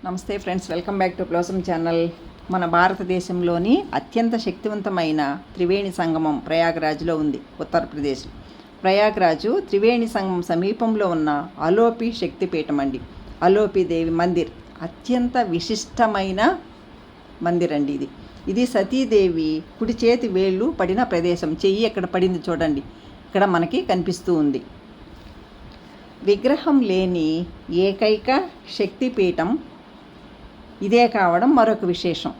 నమస్తే friends, welcome back to blossom channel. మన భారతదేశంలోని అత్యంత శక్తివంతమైన త్రివేణి సంగమం ప్రయాగరాజ్లో ఉంది, ఉత్తరప్రదేశ్. ప్రయాగరాజు త్రివేణి సంగమం సమీపంలో ఉన్న అలోపి శక్తిపీఠం అండి. అలోపి దేవి మందిర్ అత్యంత విశిష్టమైన మందిర్ అండి. ఇది సతీదేవి కుడి చేతి వేళ్ళు పడిన ప్రదేశం. చెయ్యి ఎక్కడ పడింది చూడండి, ఇక్కడ మనకి కనిపిస్తూ ఉంది. విగ్రహం లేని ఏకైక శక్తిపీఠం ఇదే కావడం మరొక విశేషం.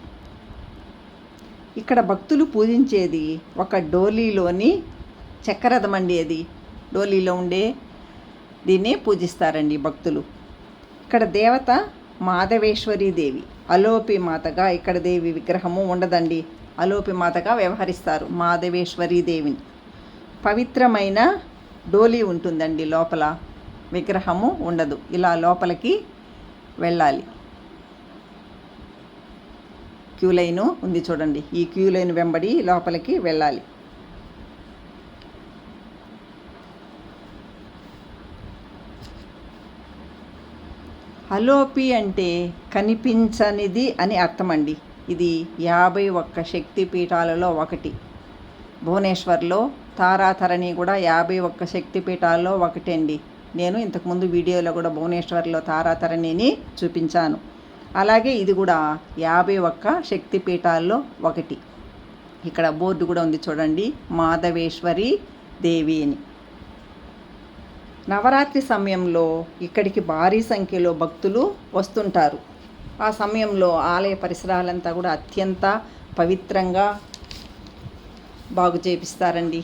ఇక్కడ భక్తులు పూజించేది ఒక డోలీలోని చక్రరథం అండి. అది డోలీలో ఉండే దీన్నే పూజిస్తారండి భక్తులు. ఇక్కడ దేవత మాధవేశ్వరీ దేవి, అలోపి మాతగా ఇక్కడ దేవి విగ్రహము ఉండదండి. అలోపి మాతగా వ్యవహరిస్తారు మాధవేశ్వరీ దేవిని. పవిత్రమైన డోలీ ఉంటుందండి, లోపల విగ్రహము ఉండదు. ఇలా లోపలికి వెళ్ళాలి. క్యూ లైను ఉంది చూడండి, ఈ క్యూ లైన్ వెంబడి లోపలికి వెళ్ళాలి. అలోపి అంటే కనిపించనిది అని అర్థం అండి. ఇది 51 శక్తి పీఠాలలో ఒకటి. భువనేశ్వర్లో తారాతరణి కూడా 51 శక్తి పీఠాల్లో ఒకటి అండి. నేను ఇంతకుముందు వీడియోలో కూడా భువనేశ్వర్లో తారాతరణిని చూపించాను. అలాగే ఇది కూడా 51 శక్తి పీఠాల్లో ఒకటి. ఇక్కడ బోర్డు కూడా ఉంది చూడండి, మాధవేశ్వరి దేవి అని. నవరాత్రి సమయంలో ఇక్కడికి భారీ సంఖ్యలో భక్తులు వస్తుంటారు. ఆ సమయంలో ఆలయ పరిసరాలంతా కూడా అత్యంత పవిత్రంగా బాగు చేపిస్తారండి.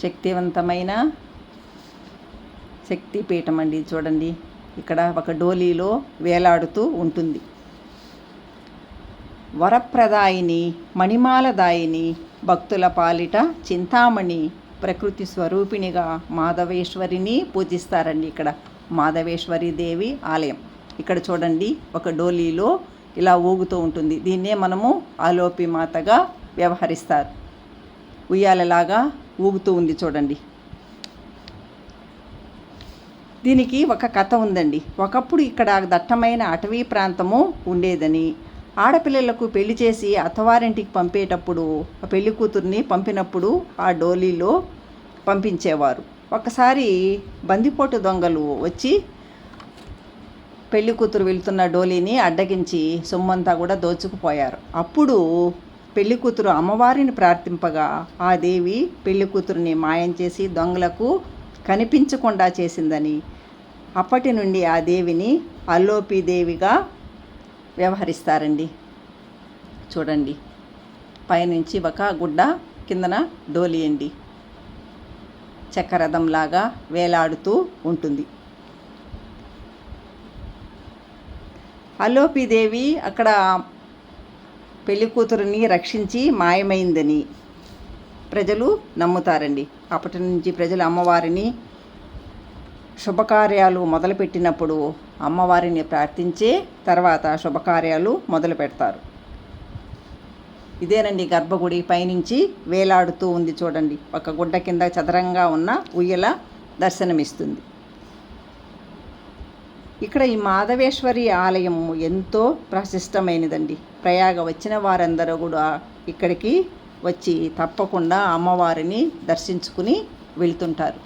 శక్తివంతమైన శక్తిపీఠం అండి. చూడండి, ఇక్కడ ఒక డోలీలో వేలాడుతూ ఉంటుంది. వరప్రదాయిని, మణిమాలదాయిని, భక్తుల పాలిట చింతామణి, ప్రకృతి స్వరూపిణిగా మాధవేశ్వరిని పూజిస్తారండి. ఇక్కడ మాధవేశ్వరి దేవి ఆలయం. ఇక్కడ చూడండి, ఒక డోలీలో ఇలా ఊగుతూ ఉంటుంది. దీన్నే మనము అలోపి మాతగా వ్యవహరిస్తారు. ఉయ్యాలలాగా ఊగుతూ ఉంది చూడండి. దీనికి ఒక కథ ఉందండి. ఒకప్పుడు ఇక్కడ దట్టమైన అటవీ ప్రాంతము ఉండేదని, ఆడపిల్లలకు పెళ్లి చేసి అత్తవారింటికి పంపేటప్పుడు పెళ్లి కూతుర్ని పంపినప్పుడు ఆ డోలీలో పంపించేవారు. ఒకసారి బందిపోటు దొంగలు వచ్చి పెళ్లి కూతురు వెళ్తున్న డోలీని అడ్డగించి సొమ్మంతా కూడా దోచుకుపోయారు. అప్పుడు పెళ్లి కూతురు అమ్మవారిని ప్రార్థింపగా ఆ దేవి పెళ్లి కూతురుని మాయం చేసి దొంగలకు కనిపించకుండా చేసిందని, అప్పటి నుండి ఆ దేవిని అలోపి దేవిగా వ్యవహరిస్తారండి. చూడండి, పైనుంచి ఒక గుడ్డ, కిందన డోలి అండి, చక్రరథంలాగా వేలాడుతూ ఉంటుంది. అలోపి దేవి అక్కడ పెళ్లి కూతురుని రక్షించి మాయమైందని ప్రజలు నమ్ముతారండి. అప్పటి నుంచి ప్రజలు అమ్మవారిని శుభకార్యాలు మొదలుపెట్టినప్పుడు అమ్మవారిని ప్రార్థించే తర్వాత శుభకార్యాలు మొదలు పెడతారు. ఇదేనండి గర్భగుడి, పైనుంచి వేలాడుతూ ఉంది చూడండి. ఒక గుడ్డ కింద చదరంగా ఉన్న ఉయ్యల దర్శనమిస్తుంది. ఇక్కడ ఈ మాధవేశ్వరి ఆలయం ఎంతో ప్రశిష్టమైనదండి. ప్రయాగ వచ్చిన వారందరూ కూడా ఇక్కడికి వచ్చి తప్పకుండా అమ్మవారిని దర్శించుకుని వెళ్తుంటారు.